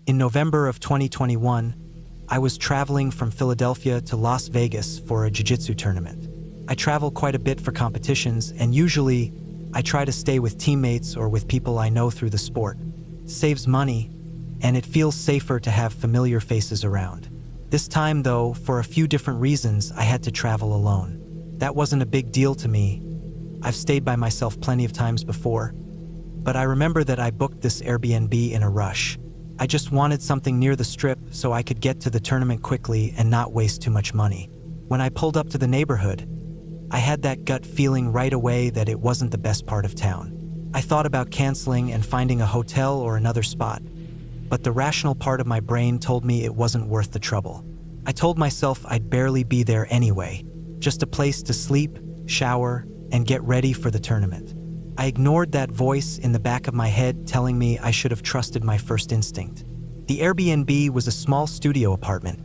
In November of 2021, I was traveling from Philadelphia to Las Vegas for a jiu-jitsu tournament. I travel quite a bit for competitions, and usually I try to stay with teammates or with people I know through the sport. It saves money, and it feels safer to have familiar faces around. This time, though, for a few different reasons, I had to travel alone. That wasn't a big deal to me. I've stayed by myself plenty of times before. But I remember that I booked this Airbnb in a rush. I just wanted something near the strip so I could get to the tournament quickly and not waste too much money. When I pulled up to the neighborhood, I had that gut feeling right away that it wasn't the best part of town. I thought about canceling and finding a hotel or another spot, but the rational part of my brain told me it wasn't worth the trouble. I told myself I'd barely be there anyway, just a place to sleep, shower, and get ready for the tournament. I ignored that voice in the back of my head telling me I should have trusted my first instinct. The Airbnb was a small studio apartment,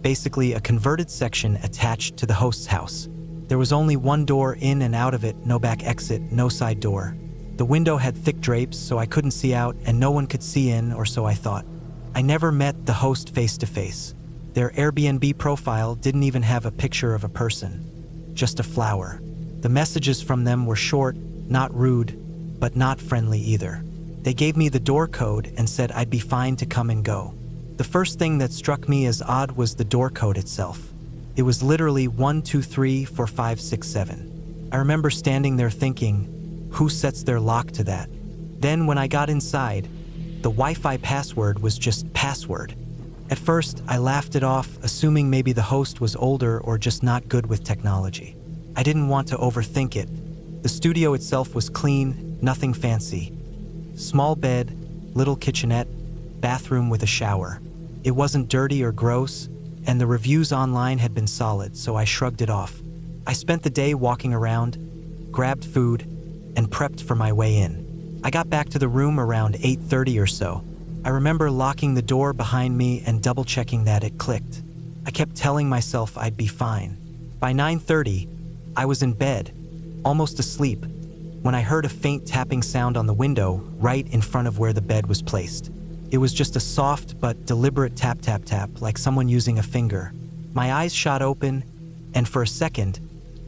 basically a converted section attached to the host's house. There was only one door in and out of it, no back exit, no side door. The window had thick drapes so I couldn't see out and no one could see in, or so I thought. I never met the host face to face. Their Airbnb profile didn't even have a picture of a person, just a flower. The messages from them were short, not rude, but not friendly either. They gave me the door code and said I'd be fine to come and go. The first thing that struck me as odd was the door code itself. It was literally 1234567. I remember standing there thinking, who sets their lock to that? Then when I got inside, the Wi-Fi password was just password. At first, I laughed it off, assuming maybe the host was older or just not good with technology. I didn't want to overthink it. The studio itself was clean, nothing fancy. Small bed, little kitchenette, bathroom with a shower. It wasn't dirty or gross, and the reviews online had been solid, so I shrugged it off. I spent the day walking around, grabbed food, and prepped for my way in. I got back to the room around 8:30 or so. I remember locking the door behind me and double-checking that it clicked. I kept telling myself I'd be fine. By 9:30, I was in bed, almost asleep, when I heard a faint tapping sound on the window right in front of where the bed was placed. It was just a soft but deliberate tap tap tap, like someone using a finger. My eyes shot open, and for a second,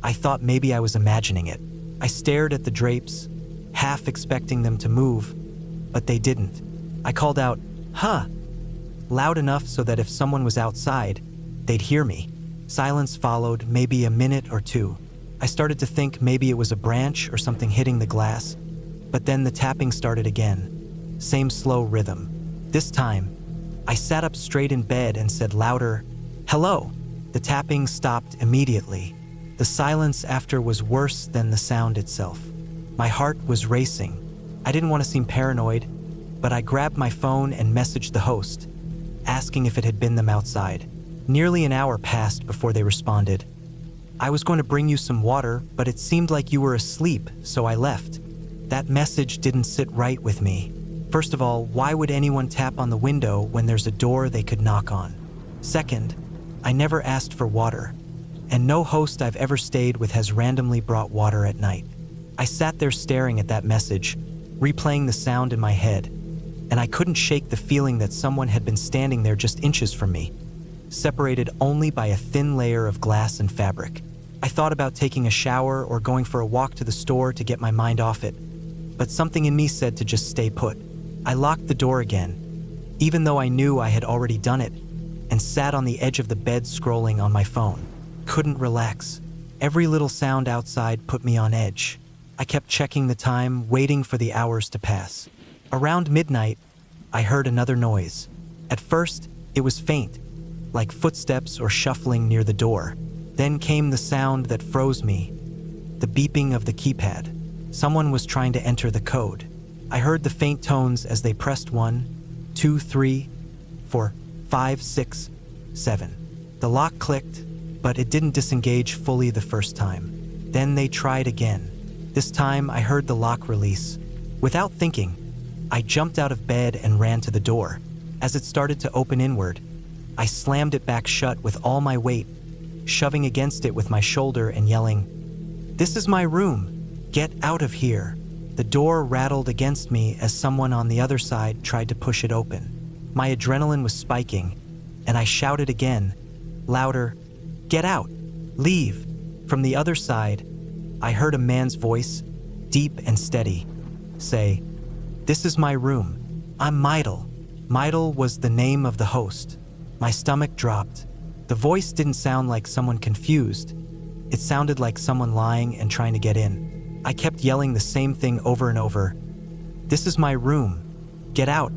I thought maybe I was imagining it. I stared at the drapes, half expecting them to move, but they didn't. I called out, "Huh!" loud enough so that if someone was outside, they'd hear me. Silence followed, maybe a minute or two. I started to think maybe it was a branch or something hitting the glass, but then the tapping started again. Same slow rhythm. This time, I sat up straight in bed and said louder, "Hello!" The tapping stopped immediately. The silence after was worse than the sound itself. My heart was racing. I didn't want to seem paranoid, but I grabbed my phone and messaged the host, asking if it had been them outside. Nearly an hour passed before they responded. "I was going to bring you some water, but it seemed like you were asleep, so I left." That message didn't sit right with me. First of all, why would anyone tap on the window when there's a door they could knock on? Second, I never asked for water, and no host I've ever stayed with has randomly brought water at night. I sat there staring at that message, replaying the sound in my head, and I couldn't shake the feeling that someone had been standing there just inches from me, separated only by a thin layer of glass and fabric. I thought about taking a shower or going for a walk to the store to get my mind off it, but something in me said to just stay put. I locked the door again, even though I knew I had already done it, and sat on the edge of the bed scrolling on my phone. Couldn't relax. Every little sound outside put me on edge. I kept checking the time, waiting for the hours to pass. Around midnight, I heard another noise. At first, it was faint, like footsteps or shuffling near the door. Then came the sound that froze me, the beeping of the keypad. Someone was trying to enter the code. I heard the faint tones as they pressed 1, 2, 3, 4, 5, 6, 7. The lock clicked, but it didn't disengage fully the first time. Then they tried again. This time I heard the lock release. Without thinking, I jumped out of bed and ran to the door. As it started to open inward, I slammed it back shut with all my weight, shoving against it with my shoulder and yelling, "This is my room! Get out of here!" The door rattled against me as someone on the other side tried to push it open. My adrenaline was spiking, and I shouted again, louder, "Get out! Leave!" From the other side, I heard a man's voice, deep and steady, say, "This is my room. I'm Meidel." Meidel was the name of the host. My stomach dropped. The voice didn't sound like someone confused. It sounded like someone lying and trying to get in. I kept yelling the same thing over and over. "This is my room. Get out.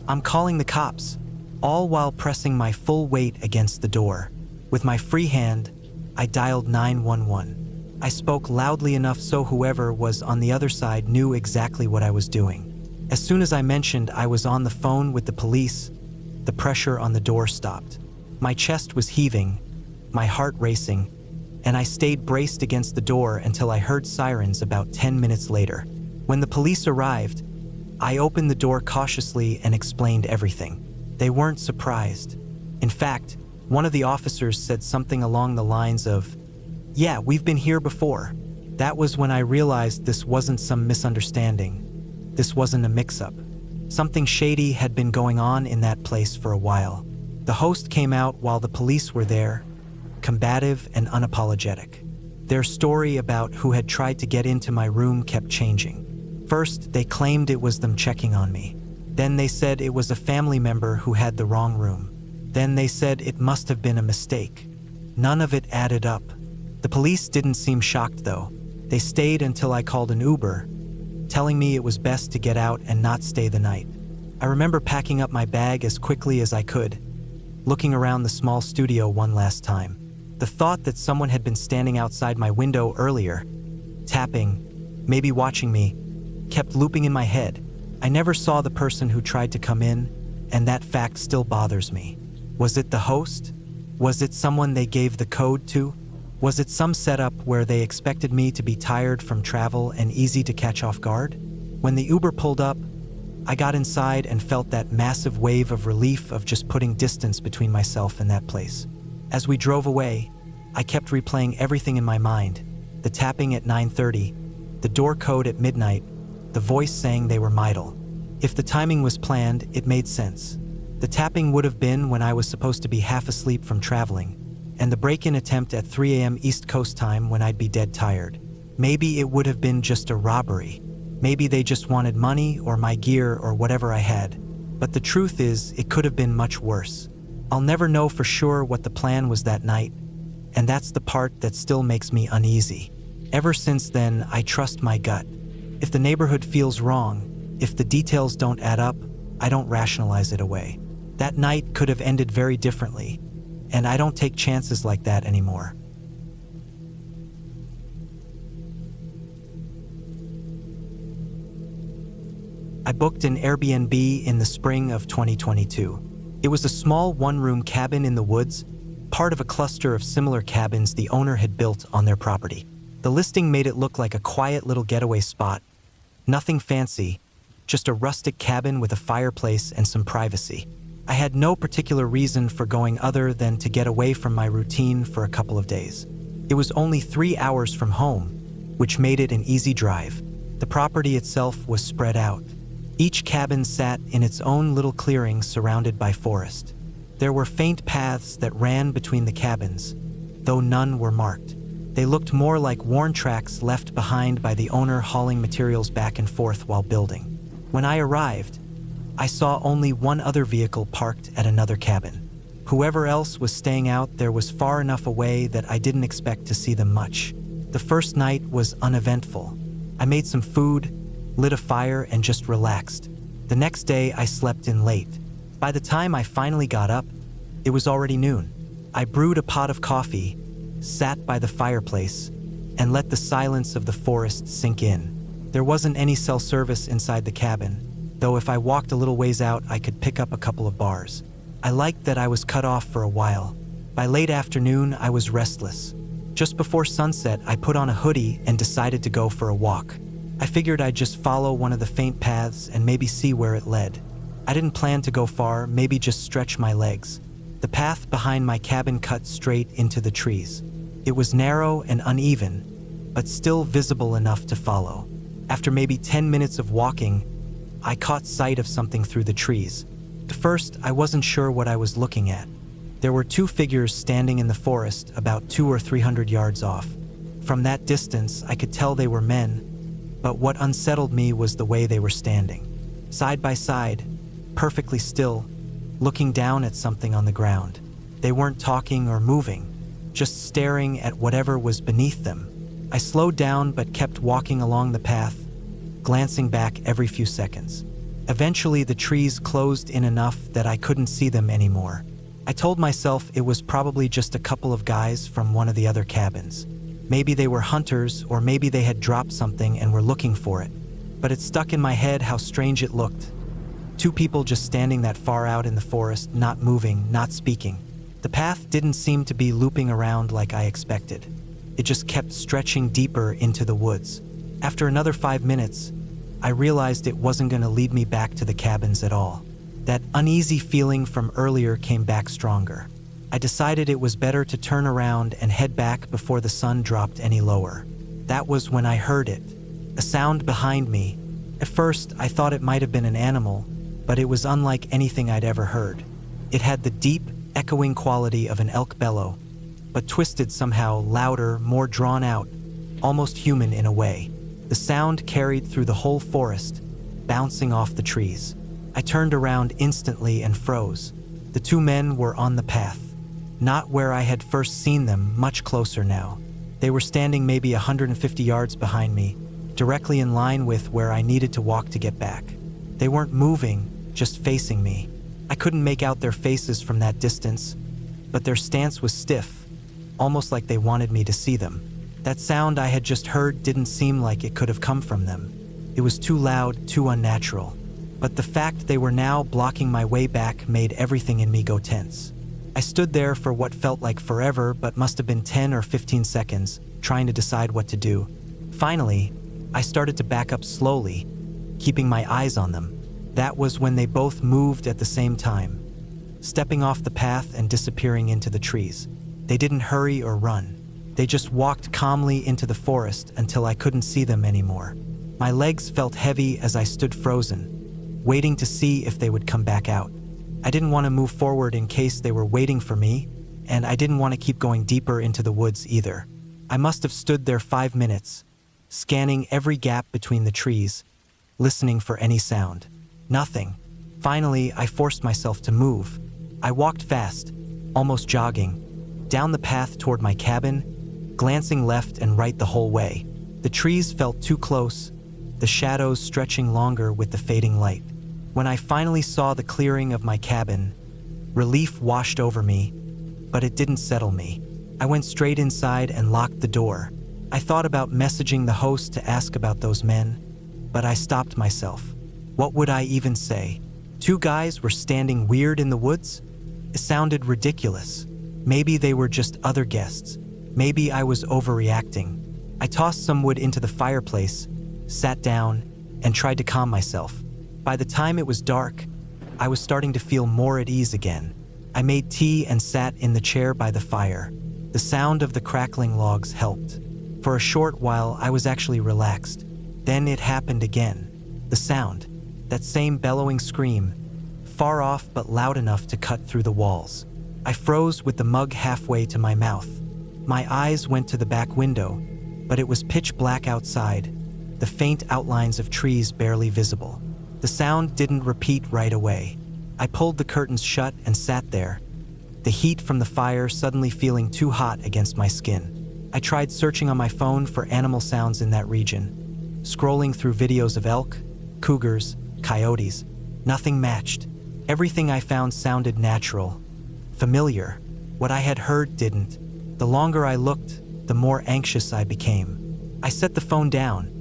I'm calling the cops," all while pressing my full weight against the door. With my free hand, I dialed 911. I spoke loudly enough so whoever was on the other side knew exactly what I was doing. As soon as I mentioned I was on the phone with the police, the pressure on the door stopped. My chest was heaving, my heart racing, and I stayed braced against the door until I heard sirens about 10 minutes later. When the police arrived, I opened the door cautiously and explained everything. They weren't surprised. In fact, one of the officers said something along the lines of, "Yeah, we've been here before." That was when I realized this wasn't some misunderstanding. This wasn't a mix-up. Something shady had been going on in that place for a while. The host came out while the police were there, combative and unapologetic. Their story about who had tried to get into my room kept changing. First, they claimed it was them checking on me. Then they said it was a family member who had the wrong room. Then they said it must have been a mistake. None of it added up. The police didn't seem shocked though. They stayed until I called an Uber, telling me it was best to get out and not stay the night. I remember packing up my bag as quickly as I could, looking around the small studio one last time. The thought that someone had been standing outside my window earlier, tapping, maybe watching me, kept looping in my head. I never saw the person who tried to come in, and that fact still bothers me. Was it the host? Was it someone they gave the code to? Was it some setup where they expected me to be tired from travel and easy to catch off guard? When the Uber pulled up, I got inside and felt that massive wave of relief of just putting distance between myself and that place. As we drove away, I kept replaying everything in my mind. The tapping at 9:30, the door code at midnight, the voice saying they were Meidel. If the timing was planned, it made sense. The tapping would have been when I was supposed to be half asleep from traveling, and the break-in attempt at 3 a.m. East Coast time when I'd be dead tired. Maybe it would have been just a robbery. Maybe they just wanted money or my gear or whatever I had. But the truth is, it could have been much worse. I'll never know for sure what the plan was that night, and that's the part that still makes me uneasy. Ever since then, I trust my gut. If the neighborhood feels wrong, if the details don't add up, I don't rationalize it away. That night could have ended very differently, and I don't take chances like that anymore. I booked an Airbnb in the spring of 2022. It was a small one-room cabin in the woods, part of a cluster of similar cabins the owner had built on their property. The listing made it look like a quiet little getaway spot. Nothing fancy, just a rustic cabin with a fireplace and some privacy. I had no particular reason for going other than to get away from my routine for a couple of days. It was only 3 hours from home, which made it an easy drive. The property itself was spread out. Each cabin sat in its own little clearing surrounded by forest. There were faint paths that ran between the cabins, though none were marked. They looked more like worn tracks left behind by the owner hauling materials back and forth while building. When I arrived, I saw only one other vehicle parked at another cabin. Whoever else was staying out there was far enough away that I didn't expect to see them much. The first night was uneventful. I made some food, lit a fire, and just relaxed. The next day, I slept in late. By the time I finally got up, it was already noon. I brewed a pot of coffee, sat by the fireplace, and let the silence of the forest sink in. There wasn't any cell service inside the cabin, though if I walked a little ways out, I could pick up a couple of bars. I liked that I was cut off for a while. By late afternoon, I was restless. Just before sunset, I put on a hoodie and decided to go for a walk. I figured I'd just follow one of the faint paths and maybe see where it led. I didn't plan to go far, maybe just stretch my legs. The path behind my cabin cut straight into the trees. It was narrow and uneven, but still visible enough to follow. After maybe 10 minutes of walking, I caught sight of something through the trees. At first, I wasn't sure what I was looking at. There were two figures standing in the forest about 200 or 300 yards off. From that distance, I could tell they were men, but what unsettled me was the way they were standing. Side by side, perfectly still, looking down at something on the ground. They weren't talking or moving, just staring at whatever was beneath them. I slowed down but kept walking along the path, glancing back every few seconds. Eventually, the trees closed in enough that I couldn't see them anymore. I told myself it was probably just a couple of guys from one of the other cabins. Maybe they were hunters, or maybe they had dropped something and were looking for it. But it stuck in my head how strange it looked. Two people just standing that far out in the forest, not moving, not speaking. The path didn't seem to be looping around like I expected. It just kept stretching deeper into the woods. After another 5 minutes, I realized it wasn't going to lead me back to the cabins at all. That uneasy feeling from earlier came back stronger. I decided it was better to turn around and head back before the sun dropped any lower. That was when I heard it, a sound behind me. At first, I thought it might have been an animal, but it was unlike anything I'd ever heard. It had the deep, echoing quality of an elk bellow, but twisted somehow, louder, more drawn out, almost human in a way. The sound carried through the whole forest, bouncing off the trees. I turned around instantly and froze. The two men were on the path. Not where I had first seen them, much closer now. They were standing maybe 150 yards behind me, directly in line with where I needed to walk to get back. They weren't moving, just facing me. I couldn't make out their faces from that distance, but their stance was stiff, almost like they wanted me to see them. That sound I had just heard didn't seem like it could have come from them. It was too loud, too unnatural. But the fact they were now blocking my way back made everything in me go tense. I stood there for what felt like forever, but must have been 10 or 15 seconds, trying to decide what to do. Finally, I started to back up slowly, keeping my eyes on them. That was when they both moved at the same time, stepping off the path and disappearing into the trees. They didn't hurry or run. They just walked calmly into the forest until I couldn't see them anymore. My legs felt heavy as I stood frozen, waiting to see if they would come back out. I didn't want to move forward in case they were waiting for me, and I didn't want to keep going deeper into the woods either. I must have stood there 5 minutes, scanning every gap between the trees, listening for any sound. Nothing. Finally, I forced myself to move. I walked fast, almost jogging, down the path toward my cabin, glancing left and right the whole way. The trees felt too close, the shadows stretching longer with the fading light. When I finally saw the clearing of my cabin, relief washed over me, but it didn't settle me. I went straight inside and locked the door. I thought about messaging the host to ask about those men, but I stopped myself. What would I even say? Two guys were standing weird in the woods? It sounded ridiculous. Maybe they were just other guests. Maybe I was overreacting. I tossed some wood into the fireplace, sat down, and tried to calm myself. By the time it was dark, I was starting to feel more at ease again. I made tea and sat in the chair by the fire. The sound of the crackling logs helped. For a short while, I was actually relaxed. Then it happened again. The sound, that same bellowing scream, far off but loud enough to cut through the walls. I froze with the mug halfway to my mouth. My eyes went to the back window, but it was pitch black outside, the faint outlines of trees barely visible. The sound didn't repeat right away. I pulled the curtains shut and sat there, the heat from the fire suddenly feeling too hot against my skin. I tried searching on my phone for animal sounds in that region, scrolling through videos of elk, cougars, coyotes. Nothing matched. Everything I found sounded natural, familiar. What I had heard didn't. The longer I looked, the more anxious I became. I set the phone down,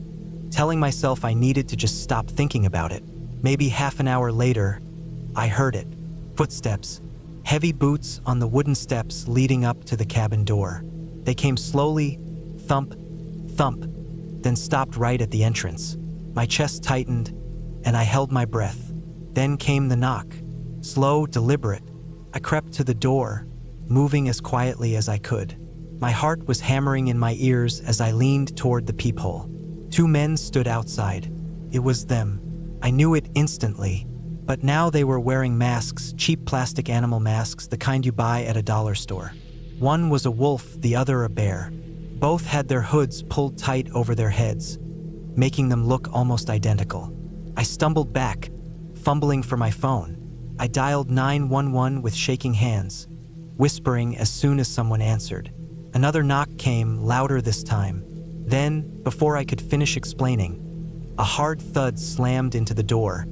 telling myself I needed to just stop thinking about it. Maybe half an hour later, I heard it. Footsteps. Heavy boots on the wooden steps leading up to the cabin door. They came slowly, thump, thump, then stopped right at the entrance. My chest tightened, and I held my breath. Then came the knock. Slow, deliberate. I crept to the door, moving as quietly as I could. My heart was hammering in my ears as I leaned toward the peephole. Two men stood outside. It was them. I knew it instantly. But now they were wearing masks, cheap plastic animal masks, the kind you buy at a dollar store. One was a wolf, the other a bear. Both had their hoods pulled tight over their heads, making them look almost identical. I stumbled back, fumbling for my phone. I dialed 911 with shaking hands, whispering as soon as someone answered. Another knock came, louder this time. Then, before I could finish explaining, a hard thud slammed into the door,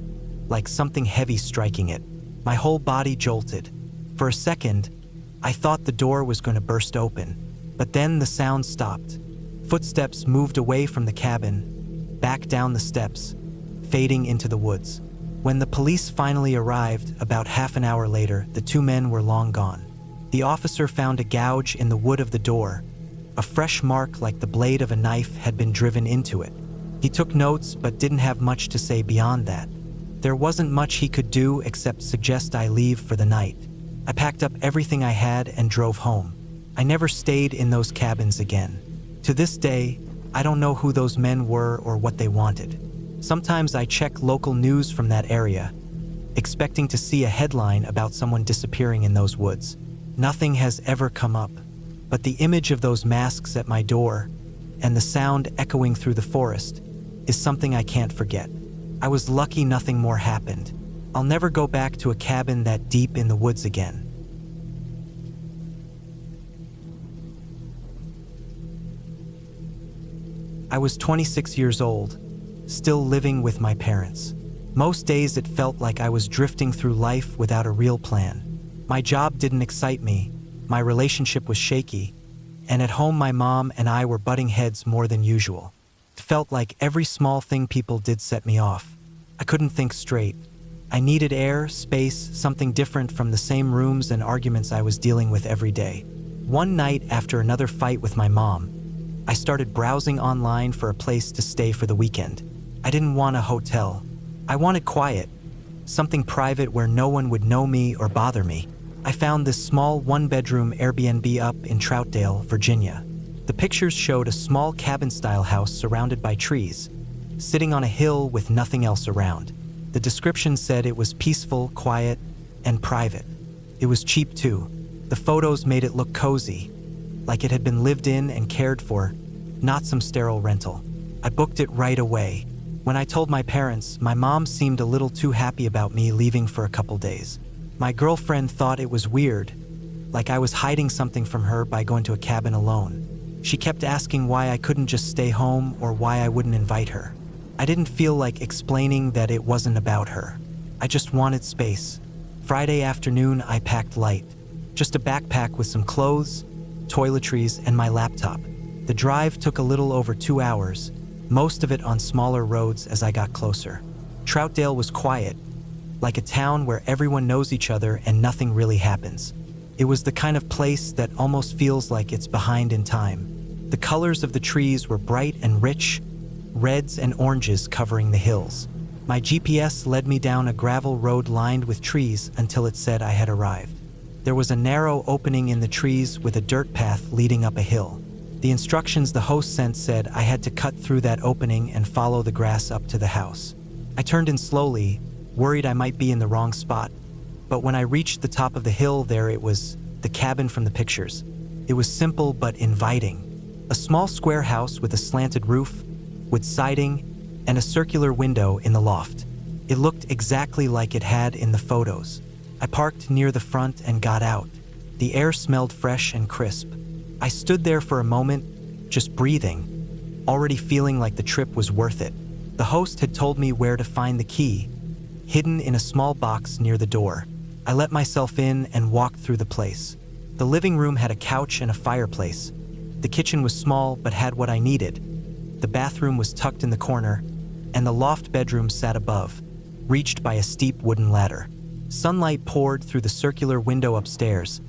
like something heavy striking it. My whole body jolted. For a second, I thought the door was going to burst open, but then the sound stopped. Footsteps moved away from the cabin, back down the steps, fading into the woods. When the police finally arrived, about half an hour later, the two men were long gone. The officer found a gouge in the wood of the door. A fresh mark like the blade of a knife had been driven into it. He took notes but didn't have much to say beyond that. There wasn't much he could do except suggest I leave for the night. I packed up everything I had and drove home. I never stayed in those cabins again. To this day, I don't know who those men were or what they wanted. Sometimes I check local news from that area, expecting to see a headline about someone disappearing in those woods. Nothing has ever come up, but the image of those masks at my door and the sound echoing through the forest is something I can't forget. I was lucky nothing more happened. I'll never go back to a cabin that deep in the woods again. I was 26 years old, still living with my parents. Most days it felt like I was drifting through life without a real plan. My job didn't excite me, my relationship was shaky, and at home my mom and I were butting heads more than usual. It felt like every small thing people did set me off. I couldn't think straight. I needed air, space, something different from the same rooms and arguments I was dealing with every day. One night after another fight with my mom, I started browsing online for a place to stay for the weekend. I didn't want a hotel. I wanted quiet, something private where no one would know me or bother me. I found this small one-bedroom Airbnb up in Troutdale, Virginia. The pictures showed a small cabin-style house surrounded by trees, sitting on a hill with nothing else around. The description said it was peaceful, quiet, and private. It was cheap too. The photos made it look cozy, like it had been lived in and cared for, not some sterile rental. I booked it right away. When I told my parents, my mom seemed a little too happy about me leaving for a couple days. My girlfriend thought it was weird, like I was hiding something from her by going to a cabin alone. She kept asking why I couldn't just stay home or why I wouldn't invite her. I didn't feel like explaining that it wasn't about her. I just wanted space. Friday afternoon, I packed light. Just a backpack with some clothes, toiletries, and my laptop. The drive took a little over 2 hours, most of it on smaller roads as I got closer. Troutdale was quiet, like a town where everyone knows each other and nothing really happens. It was the kind of place that almost feels like it's behind in time. The colors of the trees were bright and rich, reds and oranges covering the hills. My GPS led me down a gravel road lined with trees until it said I had arrived. There was a narrow opening in the trees with a dirt path leading up a hill. The instructions the host sent said I had to cut through that opening and follow the grass up to the house. I turned in slowly, worried I might be in the wrong spot. But when I reached the top of the hill, there it was, the cabin from the pictures. It was simple but inviting. A small square house with a slanted roof, with siding, and a circular window in the loft. It looked exactly like it had in the photos. I parked near the front and got out. The air smelled fresh and crisp. I stood there for a moment, just breathing, already feeling like the trip was worth it. The host had told me where to find the key, hidden in a small box near the door. I let myself in and walked through the place. The living room had a couch and a fireplace. The kitchen was small but had what I needed. The bathroom was tucked in the corner, and the loft bedroom sat above, reached by a steep wooden ladder. Sunlight poured through the circular window upstairs,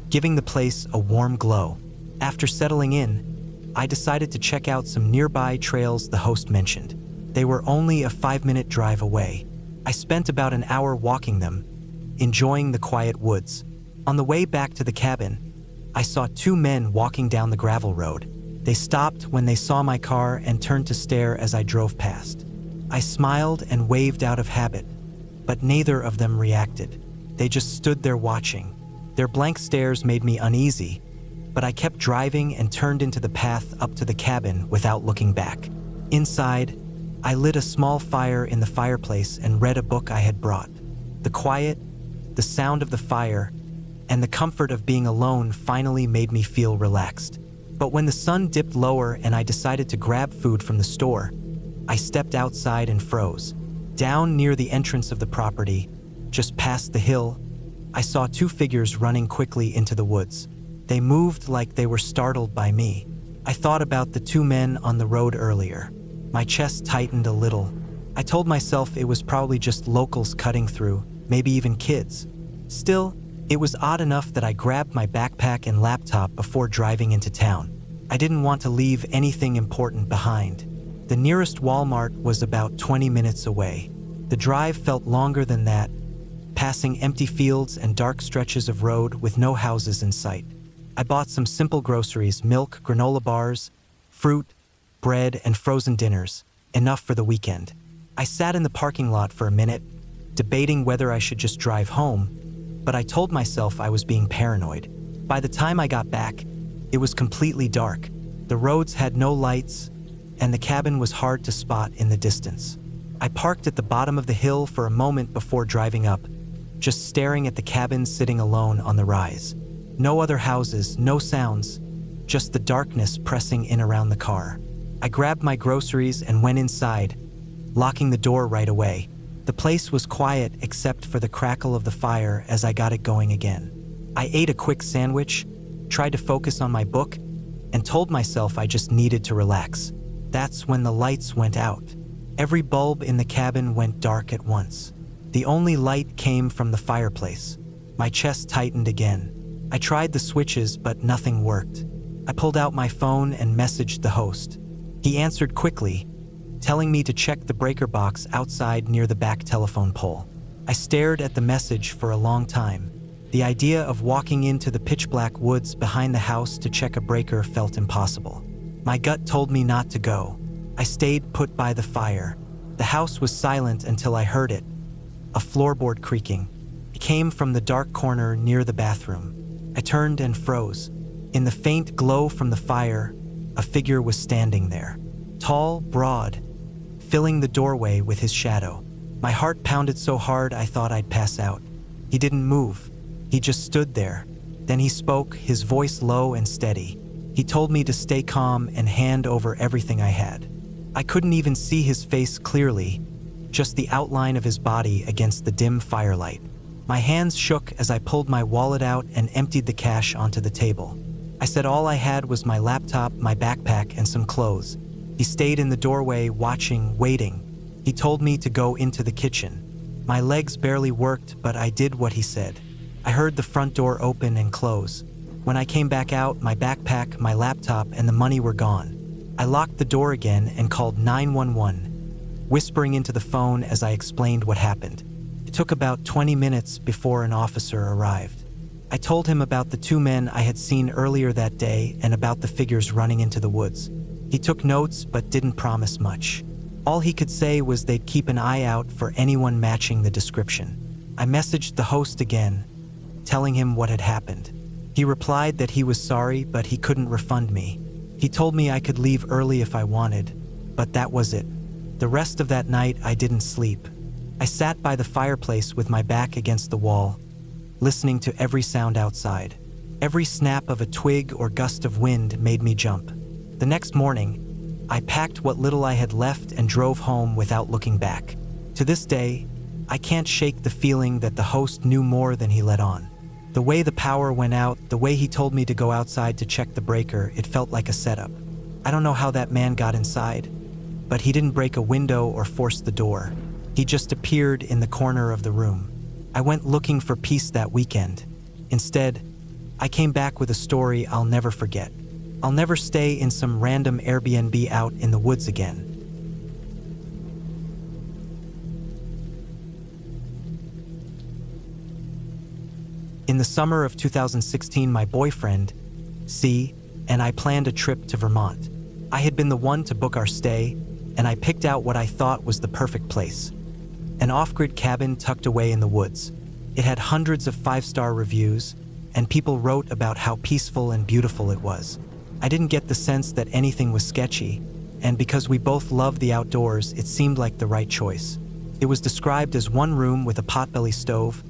giving the place a warm glow. After settling in, I decided to check out some nearby trails the host mentioned. They were only a 5-minute drive away. I spent about an hour walking them, enjoying the quiet woods. On the way back to the cabin, I saw 2 men walking down the gravel road. They stopped when they saw my car and turned to stare as I drove past. I smiled and waved out of habit, but neither of them reacted. They just stood there watching. Their blank stares made me uneasy, but I kept driving and turned into the path up to the cabin without looking back. Inside, I lit a small fire in the fireplace and read a book I had brought. The quiet, the sound of the fire, and the comfort of being alone finally made me feel relaxed. But when the sun dipped lower and I decided to grab food from the store, I stepped outside and froze. Down near the entrance of the property, just past the hill, I saw two figures running quickly into the woods. They moved like they were startled by me. I thought about the two men on the road earlier. My chest tightened a little. I told myself it was probably just locals cutting through, maybe even kids. Still, it was odd enough that I grabbed my backpack and laptop before driving into town. I didn't want to leave anything important behind. The nearest Walmart was about 20 minutes away. The drive felt longer than that, passing empty fields and dark stretches of road with no houses in sight. I bought some simple groceries: milk, granola bars, fruit, bread, and frozen dinners, enough for the weekend. I sat in the parking lot for a minute, debating whether I should just drive home, but I told myself I was being paranoid. By the time I got back, it was completely dark. The roads had no lights, and the cabin was hard to spot in the distance. I parked at the bottom of the hill for a moment before driving up, just staring at the cabin sitting alone on the rise. No other houses, no sounds, just the darkness pressing in around the car. I grabbed my groceries and went inside, locking the door right away. The place was quiet except for the crackle of the fire as I got it going again. I ate a quick sandwich, tried to focus on my book, and told myself I just needed to relax. That's when the lights went out. Every bulb in the cabin went dark at once. The only light came from the fireplace. My chest tightened again. I tried the switches, but nothing worked. I pulled out my phone and messaged the host. He answered quickly, telling me to check the breaker box outside near the back telephone pole. I stared at the message for a long time. The idea of walking into the pitch-black woods behind the house to check a breaker felt impossible. My gut told me not to go. I stayed put by the fire. The house was silent until I heard it, a floorboard creaking. It came from the dark corner near the bathroom. I turned and froze. In the faint glow from the fire, a figure was standing there. Tall, broad, filling the doorway with his shadow. My heart pounded so hard I thought I'd pass out. He didn't move. He just stood there. Then he spoke, his voice low and steady. He told me to stay calm and hand over everything I had. I couldn't even see his face clearly, just the outline of his body against the dim firelight. My hands shook as I pulled my wallet out and emptied the cash onto the table. I said all I had was my laptop, my backpack, and some clothes. He stayed in the doorway, watching, waiting. He told me to go into the kitchen. My legs barely worked, but I did what he said. I heard the front door open and close. When I came back out, my backpack, my laptop, and the money were gone. I locked the door again and called 911, whispering into the phone as I explained what happened. It took about 20 minutes before an officer arrived. I told him about the two men I had seen earlier that day and about the figures running into the woods. He took notes but didn't promise much. All he could say was they'd keep an eye out for anyone matching the description. I messaged the host again, telling him what had happened. He replied that he was sorry, but he couldn't refund me. He told me I could leave early if I wanted, but that was it. The rest of that night, I didn't sleep. I sat by the fireplace with my back against the wall, listening to every sound outside. Every snap of a twig or gust of wind made me jump. The next morning, I packed what little I had left and drove home without looking back. To this day, I can't shake the feeling that the host knew more than he let on. The way the power went out, the way he told me to go outside to check the breaker, it felt like a setup. I don't know how that man got inside, but he didn't break a window or force the door. He just appeared in the corner of the room. I went looking for peace that weekend. Instead, I came back with a story I'll never forget. I'll never stay in some random Airbnb out in the woods again. In the summer of 2016, my boyfriend, C, and I planned a trip to Vermont. I had been the one to book our stay, and I picked out what I thought was the perfect place. an off-grid cabin tucked away in the woods. It had hundreds of 5-star reviews, and people wrote about how peaceful and beautiful it was. I didn't get the sense that anything was sketchy, and because we both loved the outdoors, it seemed like the right choice. It was described as one room with a potbelly stove,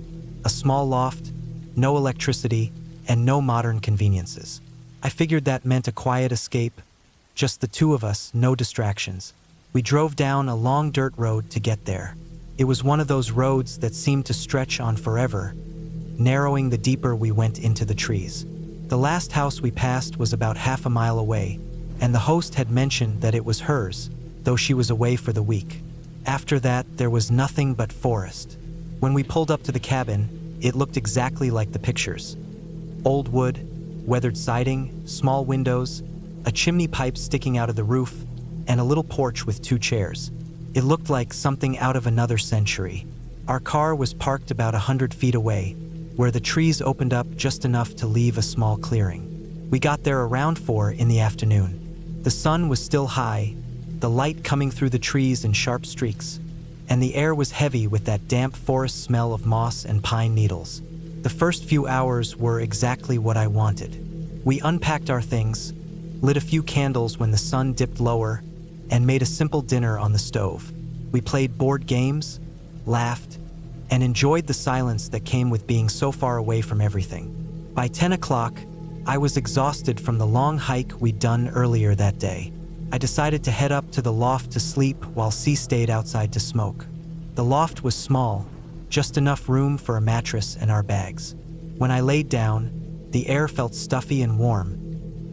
a small loft, no electricity, and no modern conveniences. I figured that meant a quiet escape, just the two of us, no distractions. We drove down a long dirt road to get there. It was one of those roads that seemed to stretch on forever, narrowing the deeper we went into the trees. The last house we passed was about half a mile away, and the host had mentioned that it was hers, though she was away for the week. After that, there was nothing but forest. When we pulled up to the cabin, it looked exactly like the pictures. Old wood, weathered siding, small windows, a chimney pipe sticking out of the roof, and a little porch with 2 chairs. It looked like something out of another century. Our car was parked about 100 feet away, where the trees opened up just enough to leave a small clearing. We got there around 4 in the afternoon. The sun was still high, the light coming through the trees in sharp streaks, and the air was heavy with that damp forest smell of moss and pine needles. The first few hours were exactly what I wanted. We unpacked our things, lit a few candles when the sun dipped lower, and made a simple dinner on the stove. We played board games, laughed, and enjoyed the silence that came with being so far away from everything. By 10 o'clock, I was exhausted from the long hike we'd done earlier that day. I decided to head up to the loft to sleep while C stayed outside to smoke. The loft was small, just enough room for a mattress and our bags. When I laid down, the air felt stuffy and warm,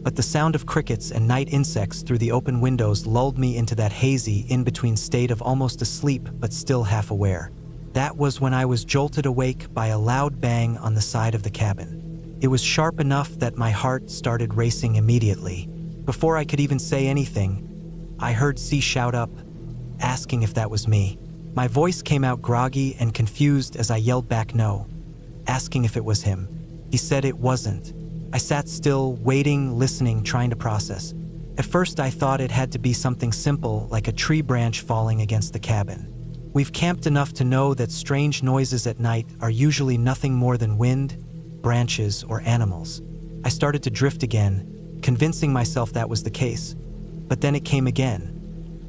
but the sound of crickets and night insects through the open windows lulled me into that hazy, in-between state of almost asleep but still half aware. That was when I was jolted awake by a loud bang on the side of the cabin. It was sharp enough that my heart started racing immediately. Before I could even say anything, I heard C shout up, asking if that was me. My voice came out groggy and confused as I yelled back no, asking if it was him. He said it wasn't. I sat still, waiting, listening, trying to process. At first I thought it had to be something simple, like a tree branch falling against the cabin. We've camped enough to know that strange noises at night are usually nothing more than wind, branches, or animals. I started to drift again, convincing myself that was the case. But then it came again.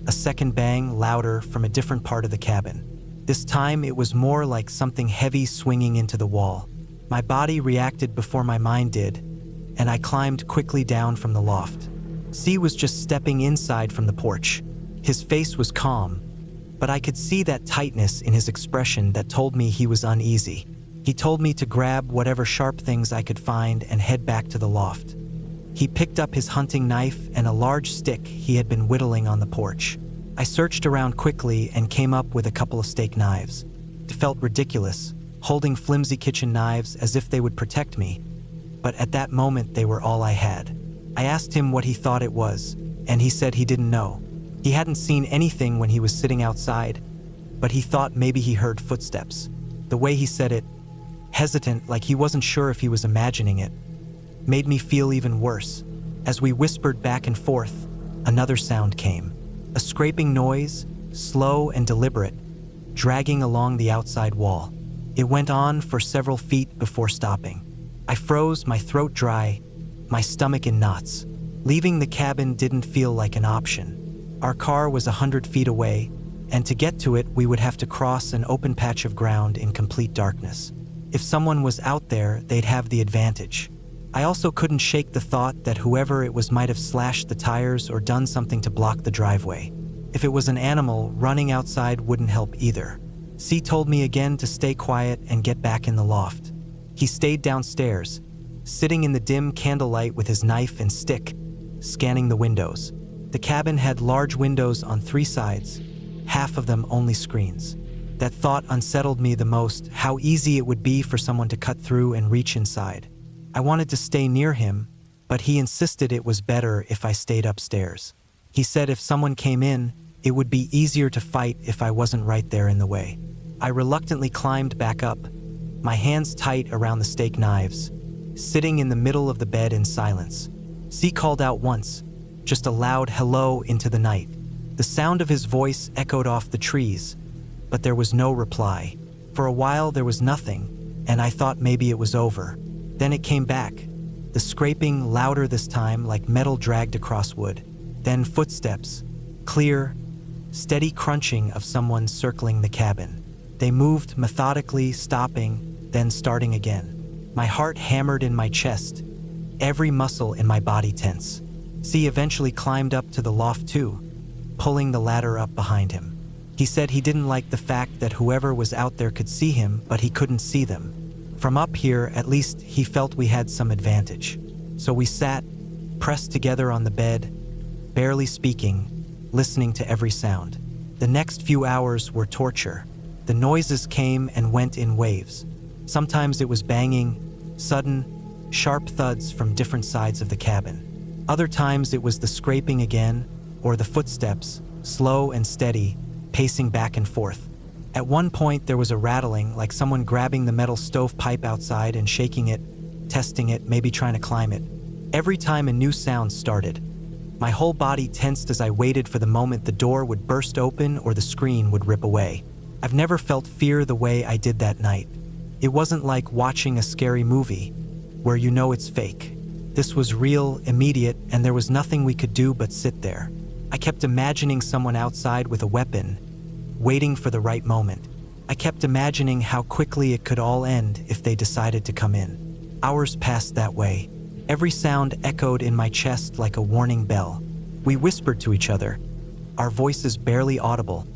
A second bang, louder, from a different part of the cabin. This time it was more like something heavy swinging into the wall. My body reacted before my mind did, and I climbed quickly down from the loft. C was just stepping inside from the porch. His face was calm, but I could see that tightness in his expression that told me he was uneasy. He told me to grab whatever sharp things I could find and head back to the loft. He picked up his hunting knife and a large stick he had been whittling on the porch. I searched around quickly and came up with a couple of steak knives. It felt ridiculous, holding flimsy kitchen knives as if they would protect me, but at that moment they were all I had. I asked him what he thought it was, and he said he didn't know. He hadn't seen anything when he was sitting outside, but he thought maybe he heard footsteps. The way he said it, hesitant, like he wasn't sure if he was imagining it, made me feel even worse. As we whispered back and forth, another sound came. A scraping noise, slow and deliberate, dragging along the outside wall. It went on for several feet before stopping. I froze, my throat dry, my stomach in knots. Leaving the cabin didn't feel like an option. Our car was 100 feet away, and to get to it, we would have to cross an open patch of ground in complete darkness. If someone was out there, they'd have the advantage. I also couldn't shake the thought that whoever it was might have slashed the tires or done something to block the driveway. If it was an animal, running outside wouldn't help either. C told me again to stay quiet and get back in the loft. He stayed downstairs, sitting in the dim candlelight with his knife and stick, scanning the windows. The cabin had large windows on 3 sides, half of them only screens. That thought unsettled me the most, how easy it would be for someone to cut through and reach inside. I wanted to stay near him, but he insisted it was better if I stayed upstairs. He said if someone came in, it would be easier to fight if I wasn't right there in the way. I reluctantly climbed back up, my hands tight around the steak knives, sitting in the middle of the bed in silence. C called out once, just a loud hello into the night. The sound of his voice echoed off the trees, but there was no reply. For a while there was nothing, and I thought maybe it was over. Then it came back. The scraping, louder this time, like metal dragged across wood. Then footsteps, clear, steady crunching of someone circling the cabin. They moved methodically, stopping, then starting again. My heart hammered in my chest, every muscle in my body tense. C eventually climbed up to the loft too, pulling the ladder up behind him. He said he didn't like the fact that whoever was out there could see him, but he couldn't see them. From up here, at least he felt we had some advantage. So we sat, pressed together on the bed, barely speaking, listening to every sound. The next few hours were torture. The noises came and went in waves. Sometimes it was banging, sudden, sharp thuds from different sides of the cabin. Other times it was the scraping again, or the footsteps, slow and steady, pacing back and forth. At one point there was a rattling, like someone grabbing the metal stovepipe outside and shaking it, testing it, maybe trying to climb it. Every time a new sound started, my whole body tensed as I waited for the moment the door would burst open or the screen would rip away. I've never felt fear the way I did that night. It wasn't like watching a scary movie, where you know it's fake. This was real, immediate, and there was nothing we could do but sit there. I kept imagining someone outside with a weapon, waiting for the right moment. I kept imagining how quickly it could all end if they decided to come in. Hours passed that way. Every sound echoed in my chest like a warning bell. We whispered to each other, our voices barely audible,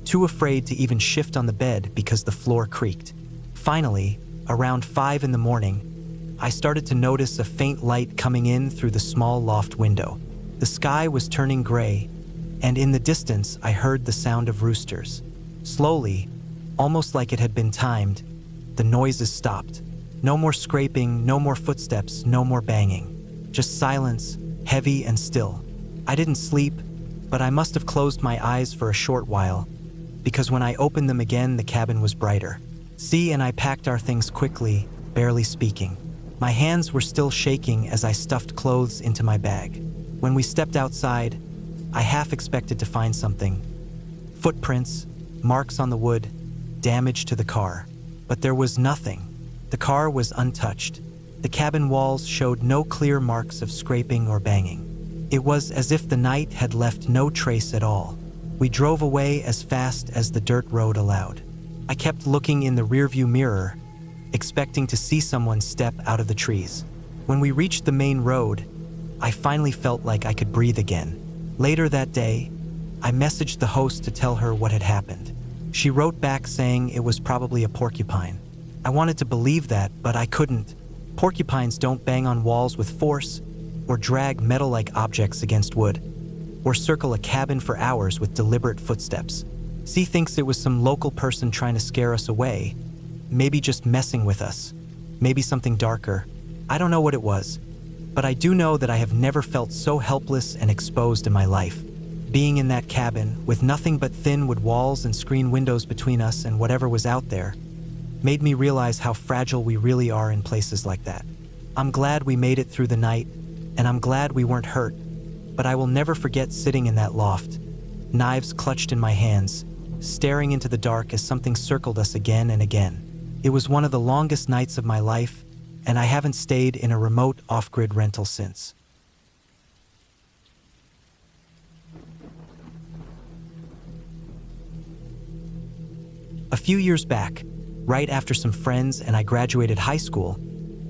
too afraid to even shift on the bed because the floor creaked. Finally, around 5 in the morning, I started to notice a faint light coming in through the small loft window. The sky was turning gray, and in the distance I heard the sound of roosters. Slowly, almost like it had been timed, the noises stopped. No more scraping, no more footsteps, no more banging. Just silence, heavy and still. I didn't sleep, but I must have closed my eyes for a short while, because when I opened them again, the cabin was brighter. C and I packed our things quickly, barely speaking. My hands were still shaking as I stuffed clothes into my bag. When we stepped outside, I half expected to find something. Footprints, marks on the wood, damage to the car. But there was nothing. The car was untouched. The cabin walls showed no clear marks of scraping or banging. It was as if the night had left no trace at all. We drove away as fast as the dirt road allowed. I kept looking in the rearview mirror, expecting to see someone step out of the trees. When we reached the main road, I finally felt like I could breathe again. Later that day, I messaged the host to tell her what had happened. She wrote back saying it was probably a porcupine. I wanted to believe that, but I couldn't. Porcupines don't bang on walls with force, or drag metal-like objects against wood, or circle a cabin for hours with deliberate footsteps. C thinks it was some local person trying to scare us away, maybe just messing with us, maybe something darker. I don't know what it was, but I do know that I have never felt so helpless and exposed in my life. Being in that cabin, with nothing but thin wood walls and screen windows between us and whatever was out there, made me realize how fragile we really are in places like that. I'm glad we made it through the night, and I'm glad we weren't hurt, but I will never forget sitting in that loft, knives clutched in my hands, staring into the dark as something circled us again and again. It was one of the longest nights of my life, and I haven't stayed in a remote off-grid rental since. A few years back, right after some friends and I graduated high school,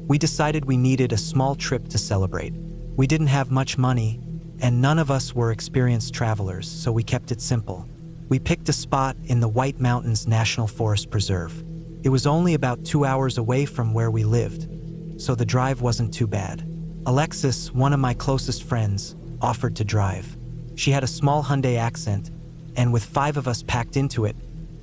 we decided we needed a small trip to celebrate. We didn't have much money, and none of us were experienced travelers, so we kept it simple. We picked a spot in the White Mountains National Forest Preserve. It was only about 2 hours away from where we lived, so the drive wasn't too bad. Alexis, one of my closest friends, offered to drive. She had a small Hyundai Accent, and with 5 of us packed into it,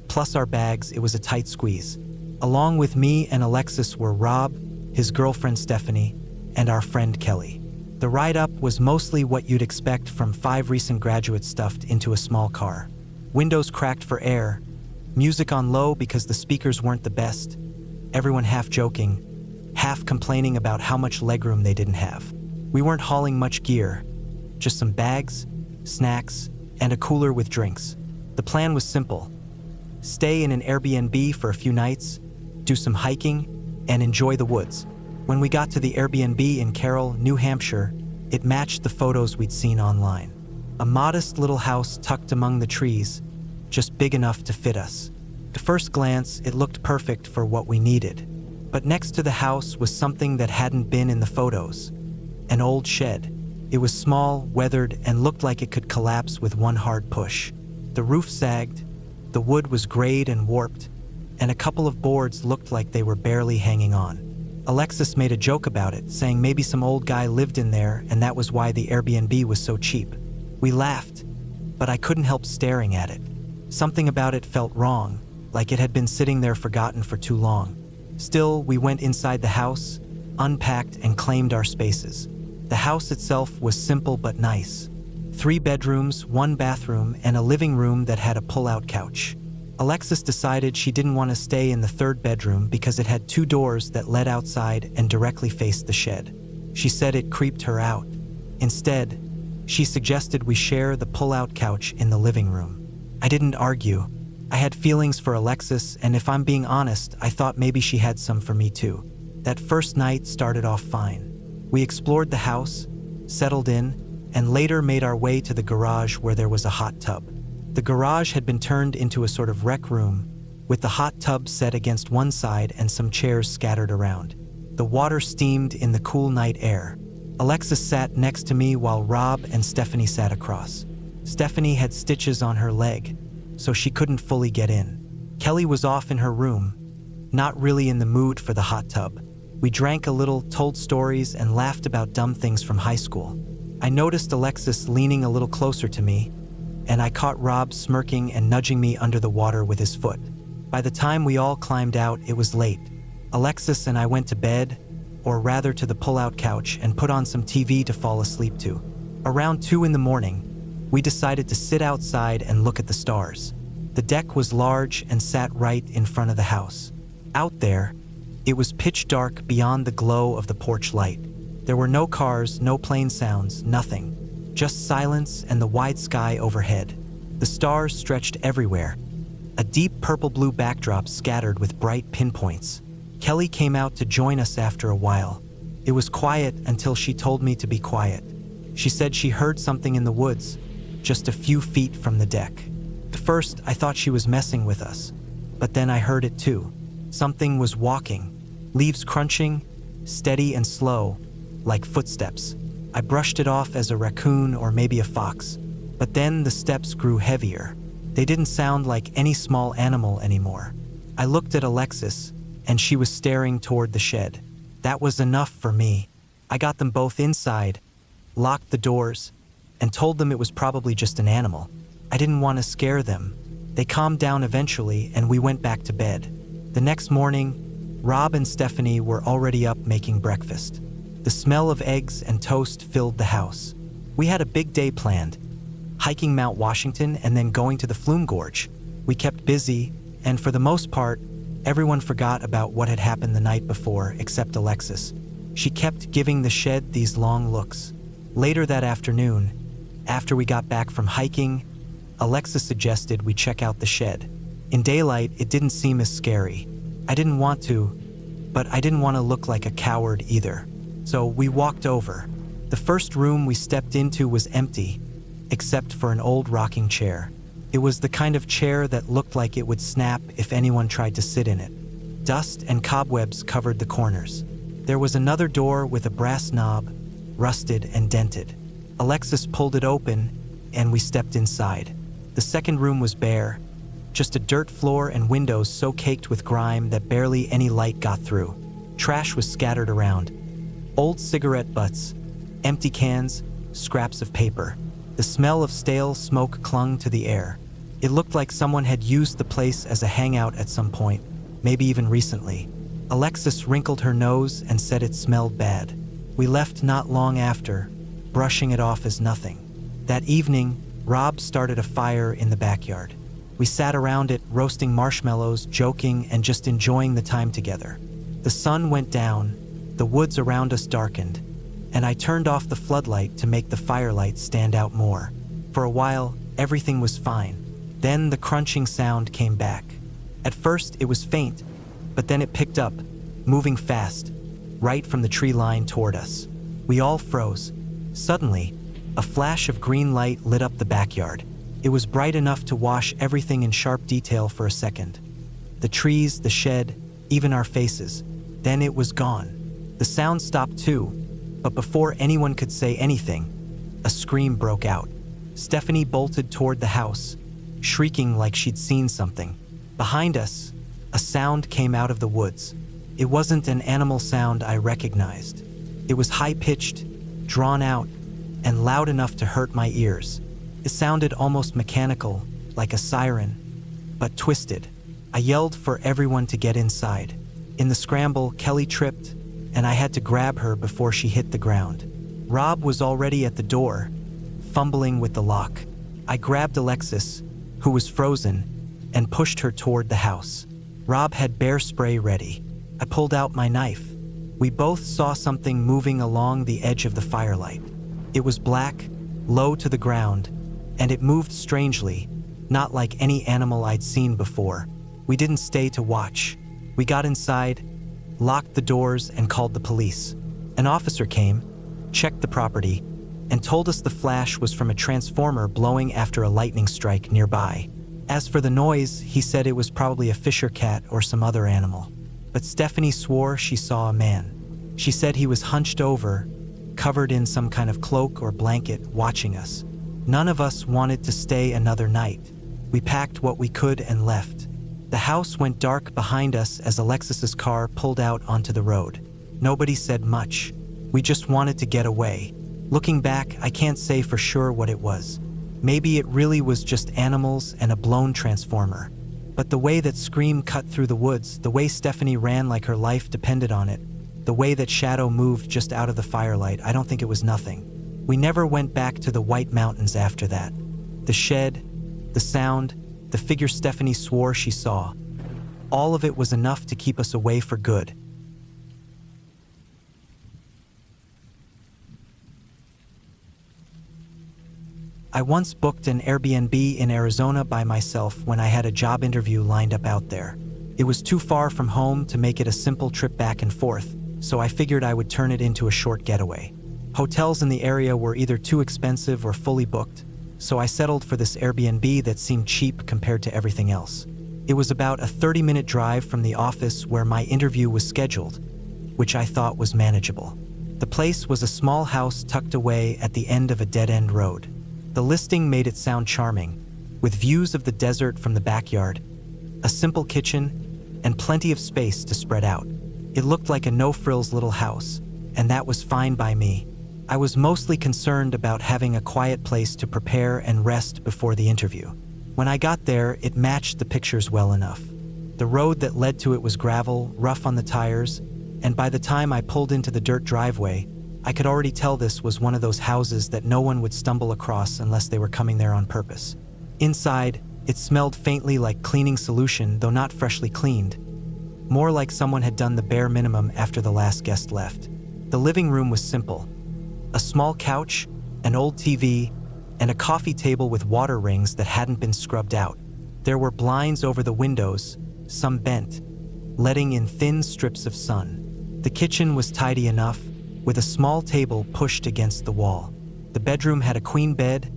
plus our bags, it was a tight squeeze. Along with me and Alexis were Rob, his girlfriend Stephanie, and our friend Kelly. The ride-up was mostly what you'd expect from 5 recent graduates stuffed into a small car. Windows cracked for air, music on low because the speakers weren't the best, everyone half joking, half complaining about how much legroom they didn't have. We weren't hauling much gear, just some bags, snacks, and a cooler with drinks. The plan was simple. stay in an Airbnb for a few nights, do some hiking, and enjoy the woods. When we got to the Airbnb in Carroll, New Hampshire, it matched the photos we'd seen online. A modest little house tucked among the trees, just big enough to fit us. At first glance, it looked perfect for what we needed. But next to the house was something that hadn't been in the photos. An old shed. It was small, weathered, and looked like it could collapse with one hard push. The roof sagged, the wood was grayed and warped, and a couple of boards looked like they were barely hanging on. Alexis made a joke about it, saying maybe some old guy lived in there and that was why the Airbnb was so cheap. We laughed, but I couldn't help staring at it. Something about it felt wrong, like it had been sitting there forgotten for too long. Still, we went inside the house, unpacked, and claimed our spaces. The house itself was simple but nice. 3 bedrooms, 1 bathroom, and a living room that had a pull-out couch. Alexis decided she didn't want to stay in the 3rd bedroom because it had 2 doors that led outside and directly faced the shed. She said it creeped her out. Instead, she suggested we share the pull-out couch in the living room. I didn't argue. I had feelings for Alexis, and if I'm being honest, I thought maybe she had some for me too. That first night started off fine. We explored the house, settled in, and later made our way to the garage where there was a hot tub. The garage had been turned into a sort of rec room, with the hot tub set against one side and some chairs scattered around. The water steamed in the cool night air. Alexis sat next to me while Rob and Stephanie sat across. Stephanie had stitches on her leg, so she couldn't fully get in. Kelly was off in her room, not really in the mood for the hot tub. We drank a little, told stories, and laughed about dumb things from high school. I noticed Alexis leaning a little closer to me, and I caught Rob smirking and nudging me under the water with his foot. By the time we all climbed out, it was late. Alexis and I went to bed, or rather to the pull-out couch, and put on some TV to fall asleep to. Around 2 in the morning, we decided to sit outside and look at the stars. The deck was large and sat right in front of the house. Out there, it was pitch dark beyond the glow of the porch light. There were no cars, no plane sounds, nothing. Just silence and the wide sky overhead. The stars stretched everywhere. A deep purple-blue backdrop scattered with bright pinpoints. Kelly came out to join us after a while. It was quiet until she told me to be quiet. She said she heard something in the woods, just a few feet from the deck. At first, I thought she was messing with us, but then I heard it too. Something was walking, leaves crunching, steady and slow, like footsteps. I brushed it off as a raccoon or maybe a fox, but then the steps grew heavier. They didn't sound like any small animal anymore. I looked at Alexis, and she was staring toward the shed. That was enough for me. I got them both inside, locked the doors, and told them it was probably just an animal. I didn't want to scare them. They calmed down eventually, and we went back to bed. The next morning, Rob and Stephanie were already up making breakfast. The smell of eggs and toast filled the house. We had a big day planned, hiking Mount Washington and then going to the Flume Gorge. We kept busy, and for the most part, everyone forgot about what had happened the night before except Alexis. She kept giving the shed these long looks. Later that afternoon, after we got back from hiking, Alexis suggested we check out the shed. In daylight, it didn't seem as scary. I didn't want to, but I didn't want to look like a coward either. So we walked over. The first room we stepped into was empty, except for an old rocking chair. It was the kind of chair that looked like it would snap if anyone tried to sit in it. Dust and cobwebs covered the corners. There was another door with a brass knob, rusted and dented. Alexis pulled it open, and we stepped inside. The second room was bare, just a dirt floor and windows so caked with grime that barely any light got through. Trash was scattered around. Old cigarette butts, empty cans, scraps of paper. The smell of stale smoke clung to the air. It looked like someone had used the place as a hangout at some point, maybe even recently. Alexis wrinkled her nose and said it smelled bad. We left not long after, brushing it off as nothing. That evening, Rob started a fire in the backyard. We sat around it, roasting marshmallows, joking, and just enjoying the time together. The sun went down, the woods around us darkened, and I turned off the floodlight to make the firelight stand out more. For a while, everything was fine. Then the crunching sound came back. At first, it was faint, but then it picked up, moving fast, right from the tree line toward us. We all froze. Suddenly, a flash of green light lit up the backyard. It was bright enough to wash everything in sharp detail for a second. The trees, the shed, even our faces. Then it was gone. The sound stopped too, but before anyone could say anything, a scream broke out. Stephanie bolted toward the house, shrieking like she'd seen something. Behind us, a sound came out of the woods. It wasn't an animal sound I recognized. It was high-pitched, drawn out, and loud enough to hurt my ears. It sounded almost mechanical, like a siren, but twisted. I yelled for everyone to get inside. In the scramble, Kelly tripped, and I had to grab her before she hit the ground. Rob was already at the door, fumbling with the lock. I grabbed Alexis, who was frozen, and pushed her toward the house. Rob had bear spray ready. I pulled out my knife. We both saw something moving along the edge of the firelight. It was black, low to the ground, and it moved strangely, not like any animal I'd seen before. We didn't stay to watch. We got inside, locked the doors, and called the police. An officer came, checked the property, and told us the flash was from a transformer blowing after a lightning strike nearby. As for the noise, he said it was probably a fisher cat or some other animal. But Stephanie swore she saw a man. She said he was hunched over, covered in some kind of cloak or blanket, watching us. None of us wanted to stay another night. We packed what we could and left. The house went dark behind us as Alexis's car pulled out onto the road. Nobody said much. We just wanted to get away. Looking back, I can't say for sure what it was. Maybe it really was just animals and a blown transformer. But the way that scream cut through the woods, the way Stephanie ran like her life depended on it, the way that shadow moved just out of the firelight, I don't think it was nothing. We never went back to the White Mountains after that. The shed, the sound, the figure Stephanie swore she saw. All of it was enough to keep us away for good. I once booked an Airbnb in Arizona by myself when I had a job interview lined up out there. It was too far from home to make it a simple trip back and forth, so I figured I would turn it into a short getaway. Hotels in the area were either too expensive or fully booked, so I settled for this Airbnb that seemed cheap compared to everything else. It was about a 30-minute drive from the office where my interview was scheduled, which I thought was manageable. The place was a small house tucked away at the end of a dead-end road. The listing made it sound charming, with views of the desert from the backyard, a simple kitchen, and plenty of space to spread out. It looked like a no-frills little house, and that was fine by me. I was mostly concerned about having a quiet place to prepare and rest before the interview. When I got there, it matched the pictures well enough. The road that led to it was gravel, rough on the tires, and by the time I pulled into the dirt driveway, I could already tell this was one of those houses that no one would stumble across unless they were coming there on purpose. Inside, it smelled faintly like cleaning solution, though not freshly cleaned. More like someone had done the bare minimum after the last guest left. The living room was simple. A small couch, an old TV, and a coffee table with water rings that hadn't been scrubbed out. There were blinds over the windows, some bent, letting in thin strips of sun. The kitchen was tidy enough, with a small table pushed against the wall. The bedroom had a queen bed,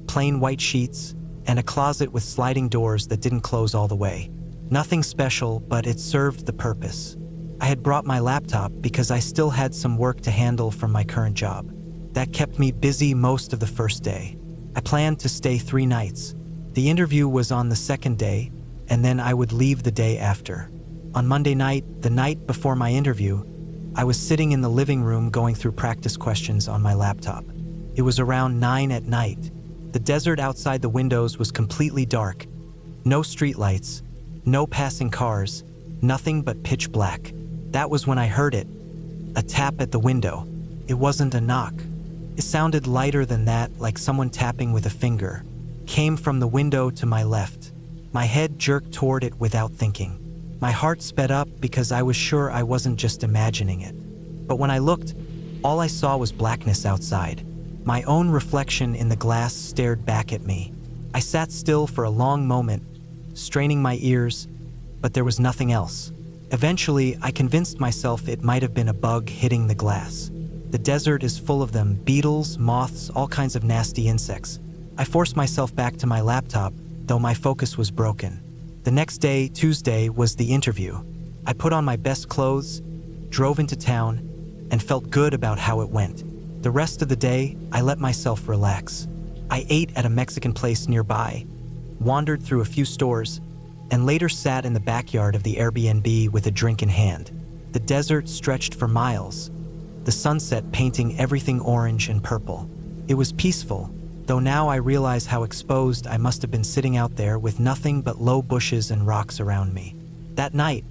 plain white sheets, and a closet with sliding doors that didn't close all the way. Nothing special, but it served the purpose. I had brought my laptop because I still had some work to handle from my current job. That kept me busy most of the first day. I planned to stay 3 nights. The interview was on the second day, and then I would leave the day after. On Monday night, the night before my interview, I was sitting in the living room going through practice questions on my laptop. It was around 9 at night. The desert outside the windows was completely dark. No streetlights, no passing cars, nothing but pitch black. That was when I heard it. A tap at the window. It wasn't a knock. It sounded lighter than that, like someone tapping with a finger. Came from the window to my left. My head jerked toward it without thinking. My heart sped up because I was sure I wasn't just imagining it. But when I looked, all I saw was blackness outside. My own reflection in the glass stared back at me. I sat still for a long moment, straining my ears, but there was nothing else. Eventually, I convinced myself it might have been a bug hitting the glass. The desert is full of them, beetles, moths, all kinds of nasty insects. I forced myself back to my laptop, though my focus was broken. The next day, Tuesday, was the interview. I put on my best clothes, drove into town, and felt good about how it went. The rest of the day, I let myself relax. I ate at a Mexican place nearby, wandered through a few stores, and later sat in the backyard of the Airbnb with a drink in hand. The desert stretched for miles, the sunset painting everything orange and purple. It was peaceful, though now I realize how exposed I must have been sitting out there with nothing but low bushes and rocks around me. That night,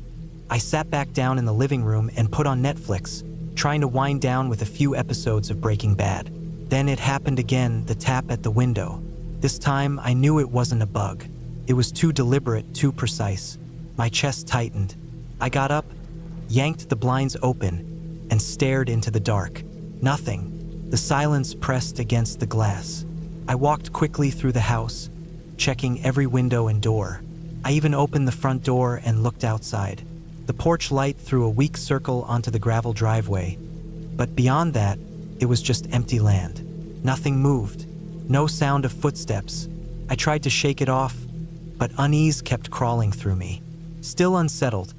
I sat back down in the living room and put on Netflix, trying to wind down with a few episodes of Breaking Bad. Then it happened again, the tap at the window. This time, I knew it wasn't a bug. It was too deliberate, too precise. My chest tightened. I got up, yanked the blinds open, and stared into the dark. Nothing. The silence pressed against the glass. I walked quickly through the house, checking every window and door. I even opened the front door and looked outside. The porch light threw a weak circle onto the gravel driveway, but beyond that, it was just empty land. Nothing moved. No sound of footsteps. I tried to shake it off, but unease kept crawling through me. Still unsettled,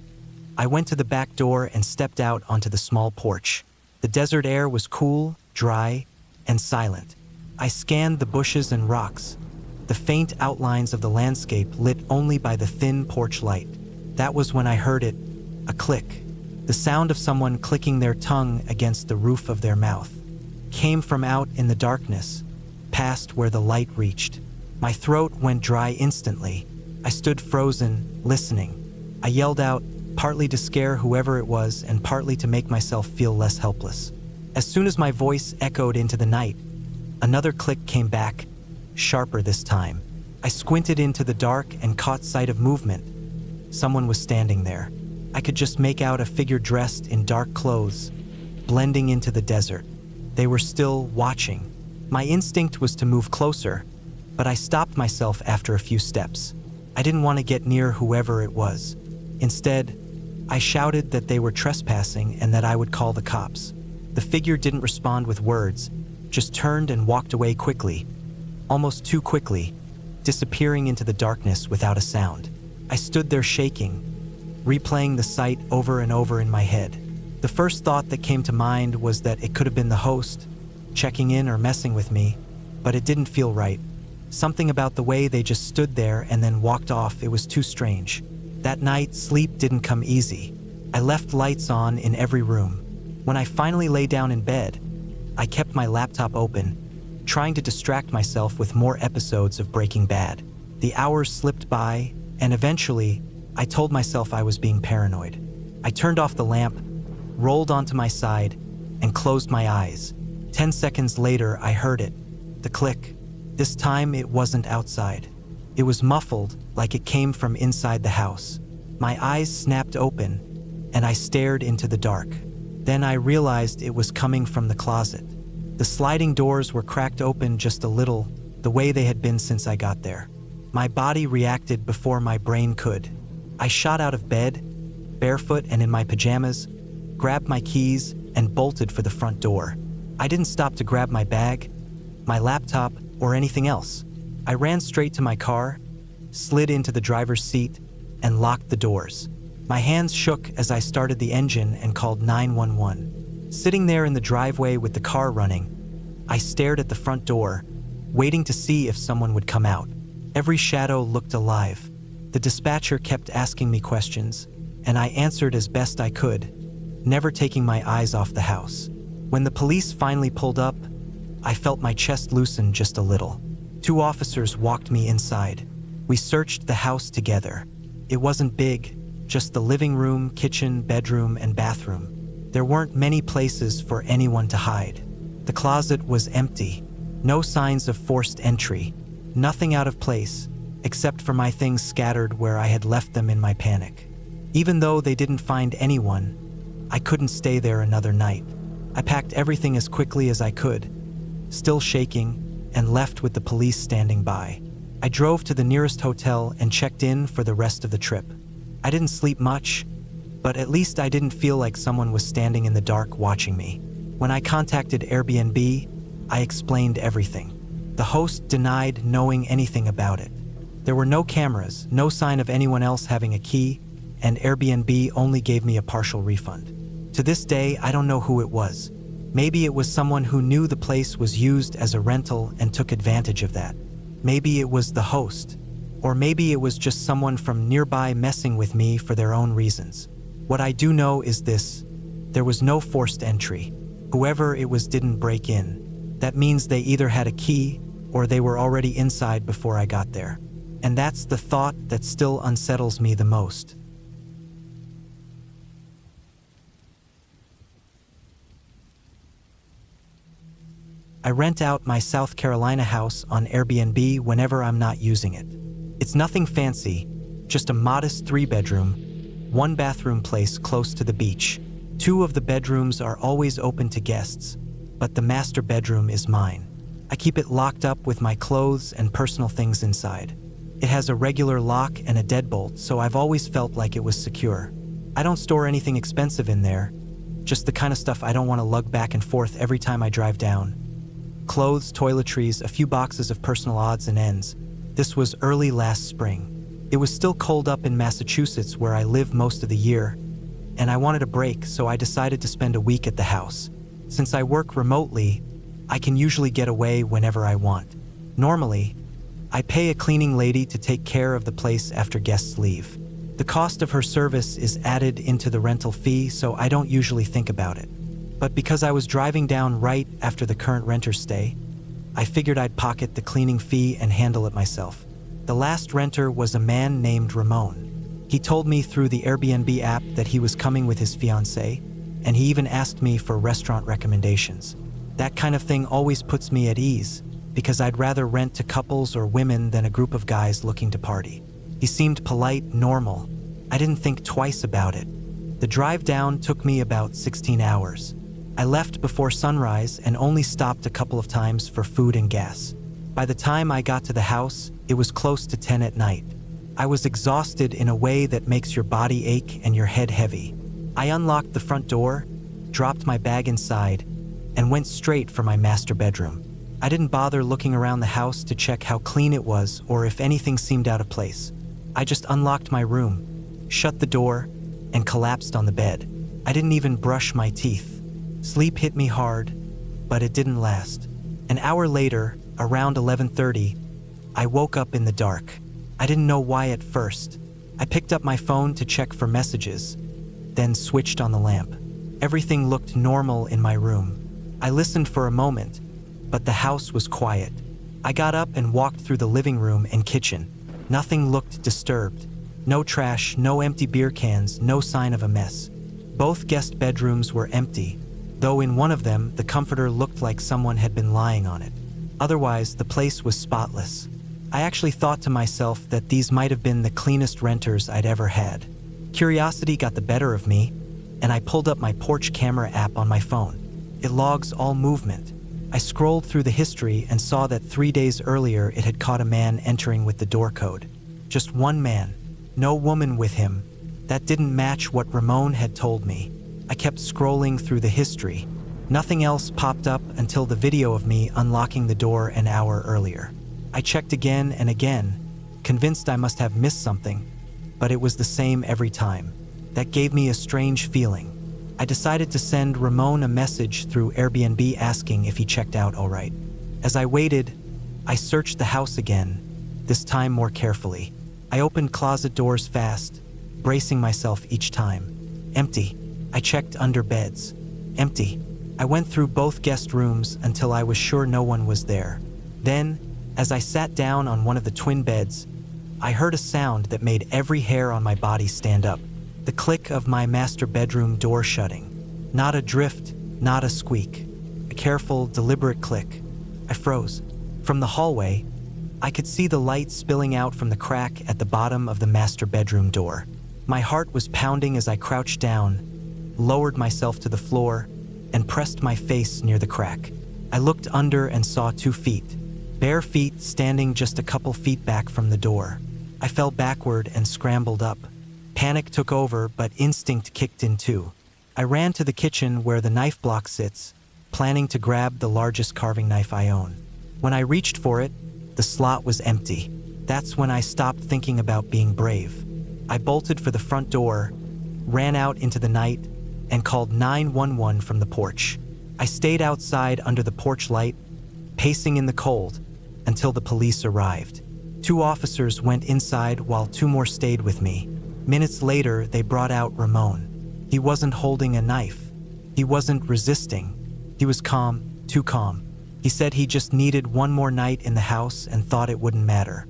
I went to the back door and stepped out onto the small porch. The desert air was cool, dry, and silent. I scanned the bushes and rocks, the faint outlines of the landscape lit only by the thin porch light. That was when I heard it, a click. The sound of someone clicking their tongue against the roof of their mouth came from out in the darkness, past where the light reached. My throat went dry instantly. I stood frozen, listening. I yelled out, partly to scare whoever it was and partly to make myself feel less helpless. As soon as my voice echoed into the night, another click came back, sharper this time. I squinted into the dark and caught sight of movement. Someone was standing there. I could just make out a figure dressed in dark clothes, blending into the desert. They were still watching. My instinct was to move closer, but I stopped myself after a few steps. I didn't want to get near whoever it was. Instead, I shouted that they were trespassing and that I would call the cops. The figure didn't respond with words, just turned and walked away quickly, almost too quickly, disappearing into the darkness without a sound. I stood there shaking, replaying the sight over and over in my head. The first thought that came to mind was that it could have been the host, checking in or messing with me, but it didn't feel right. Something about the way they just stood there and then walked off, it was too strange. That night, sleep didn't come easy. I left lights on in every room. When I finally lay down in bed, I kept my laptop open, trying to distract myself with more episodes of Breaking Bad. The hours slipped by, and eventually, I told myself I was being paranoid. I turned off the lamp, rolled onto my side, and closed my eyes. 10 seconds later, I heard it. The click. This time, it wasn't outside. It was muffled, like it came from inside the house. My eyes snapped open, and I stared into the dark. Then I realized it was coming from the closet. The sliding doors were cracked open just a little, the way they had been since I got there. My body reacted before my brain could. I shot out of bed, barefoot and in my pajamas, grabbed my keys, and bolted for the front door. I didn't stop to grab my bag, my laptop, or anything else. I ran straight to my car, slid into the driver's seat, and locked the doors. My hands shook as I started the engine and called 911. Sitting there in the driveway with the car running, I stared at the front door, waiting to see if someone would come out. Every shadow looked alive. The dispatcher kept asking me questions, and I answered as best I could, never taking my eyes off the house. When the police finally pulled up, I felt my chest loosen just a little. 2 officers walked me inside. We searched the house together. It wasn't big, just the living room, kitchen, bedroom, and bathroom. There weren't many places for anyone to hide. The closet was empty, no signs of forced entry, nothing out of place, except for my things scattered where I had left them in my panic. Even though they didn't find anyone, I couldn't stay there another night. I packed everything as quickly as I could, still shaking, and left with the police standing by. I drove to the nearest hotel and checked in for the rest of the trip. I didn't sleep much, but at least I didn't feel like someone was standing in the dark watching me. When I contacted Airbnb, I explained everything. The host denied knowing anything about it. There were no cameras, no sign of anyone else having a key, and Airbnb only gave me a partial refund. To this day, I don't know who it was. Maybe it was someone who knew the place was used as a rental and took advantage of that. Maybe it was the host, or maybe it was just someone from nearby messing with me for their own reasons. What I do know is this: there was no forced entry. Whoever it was didn't break in. That means they either had a key or they were already inside before I got there. And that's the thought that still unsettles me the most. I rent out my South Carolina house on Airbnb whenever I'm not using it. It's nothing fancy, just a modest 3-bedroom, 1-bathroom place close to the beach. 2 of the bedrooms are always open to guests, but the master bedroom is mine. I keep it locked up with my clothes and personal things inside. It has a regular lock and a deadbolt, so I've always felt like it was secure. I don't store anything expensive in there, just the kind of stuff I don't want to lug back and forth every time I drive down. Clothes, toiletries, a few boxes of personal odds and ends. This was early last spring. It was still cold up in Massachusetts, where I live most of the year, and I wanted a break, so I decided to spend a week at the house. Since I work remotely, I can usually get away whenever I want. Normally, I pay a cleaning lady to take care of the place after guests leave. The cost of her service is added into the rental fee, so I don't usually think about it. But because I was driving down right after the current renter's stay, I figured I'd pocket the cleaning fee and handle it myself. The last renter was a man named Ramon. He told me through the Airbnb app that he was coming with his fiancée, and he even asked me for restaurant recommendations. That kind of thing always puts me at ease, because I'd rather rent to couples or women than a group of guys looking to party. He seemed polite, normal. I didn't think twice about it. The drive down took me about 16 hours. I left before sunrise and only stopped a couple of times for food and gas. By the time I got to the house, it was close to 10 at night. I was exhausted in a way that makes your body ache and your head heavy. I unlocked the front door, dropped my bag inside, and went straight for my master bedroom. I didn't bother looking around the house to check how clean it was or if anything seemed out of place. I just unlocked my room, shut the door, and collapsed on the bed. I didn't even brush my teeth. Sleep hit me hard, but it didn't last. An hour later, around 11:30, I woke up in the dark. I didn't know why at first. I picked up my phone to check for messages, then switched on the lamp. Everything looked normal in my room. I listened for a moment, but the house was quiet. I got up and walked through the living room and kitchen. Nothing looked disturbed. No trash, no empty beer cans, no sign of a mess. Both guest bedrooms were empty, though in one of them, the comforter looked like someone had been lying on it. Otherwise, the place was spotless. I actually thought to myself that these might have been the cleanest renters I'd ever had. Curiosity got the better of me, and I pulled up my porch camera app on my phone. It logs all movement. I scrolled through the history and saw that 3 days earlier it had caught a man entering with the door code. Just one man, no woman with him. That didn't match what Ramon had told me. I kept scrolling through the history. Nothing else popped up until the video of me unlocking the door an hour earlier. I checked again and again, convinced I must have missed something, but it was the same every time. That gave me a strange feeling. I decided to send Ramon a message through Airbnb asking if he checked out all right. As I waited, I searched the house again, this time more carefully. I opened closet doors fast, bracing myself each time. Empty. I checked under beds. Empty. I went through both guest rooms until I was sure no one was there. Then, as I sat down on one of the twin beds, I heard a sound that made every hair on my body stand up. The click of my master bedroom door shutting. Not a drift, not a squeak. A careful, deliberate click. I froze. From the hallway, I could see the light spilling out from the crack at the bottom of the master bedroom door. My heart was pounding as I crouched down, lowered myself to the floor, and pressed my face near the crack. I looked under and saw 2 feet. bare feet standing just a couple feet back from the door. I fell backward and scrambled up. Panic took over, but instinct kicked in too. I ran to the kitchen where the knife block sits, planning to grab the largest carving knife I own. When I reached for it, the slot was empty. That's when I stopped thinking about being brave. I bolted for the front door, ran out into the night, and called 911 from the porch. I stayed outside under the porch light, pacing in the cold, until the police arrived. 2 officers went inside while 2 more stayed with me. Minutes later, they brought out Ramon. He wasn't holding a knife. He wasn't resisting. He was calm, too calm. He said he just needed 1 more night in the house and thought it wouldn't matter.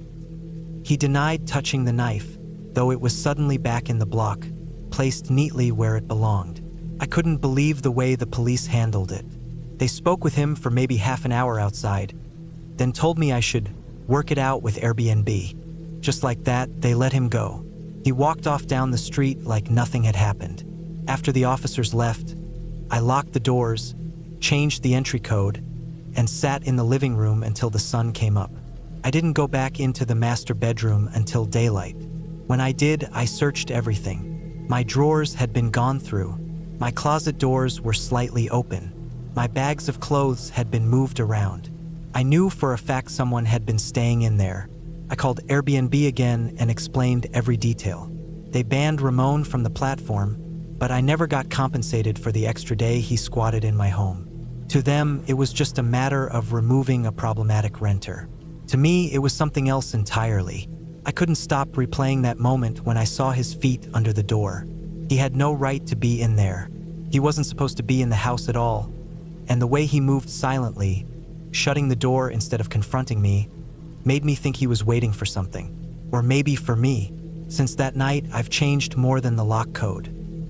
He denied touching the knife, though it was suddenly back in the block, placed neatly where it belonged. I couldn't believe the way the police handled it. They spoke with him for maybe half an hour outside, then told me I should work it out with AIRBNB. Just like that, they let him go. He walked off down the street like nothing had happened. After the officers left, I locked the doors, changed the entry code, and sat in the living room until the sun came up. I didn't go back into the master bedroom until daylight. When I did, I searched everything. My drawers had been gone through. My closet doors were slightly open. My bags of clothes had been moved around. I knew for a fact someone had been staying in there. I called Airbnb again and explained every detail. They banned Ramon from the platform, but I never got compensated for the extra day he squatted in my home. To them, it was just a matter of removing a problematic renter. To me, it was something else entirely. I couldn't stop replaying that moment when I saw his feet under the door. He had no right to be in there. He wasn't supposed to be in the house at all. And the way he moved silently, shutting the door instead of confronting me, made me think he was waiting for something. Or maybe for me. Since that night, I've changed more than the lock code.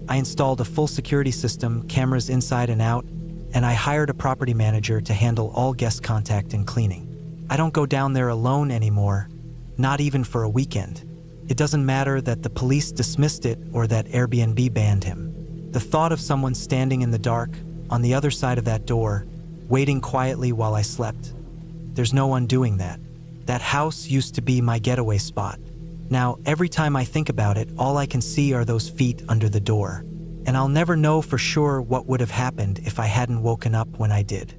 I installed a full security system, cameras inside and out, and I hired a property manager to handle all guest contact and cleaning. I don't go down there alone anymore, not even for a weekend. It doesn't matter that the police dismissed it or that Airbnb banned him. The thought of someone standing in the dark, on the other side of that door, waiting quietly while I slept. There's no undoing that. That house used to be my getaway spot. Now, every time I think about it, all I can see are those feet under the door. And I'll never know for sure what would have happened if I hadn't woken up when I did.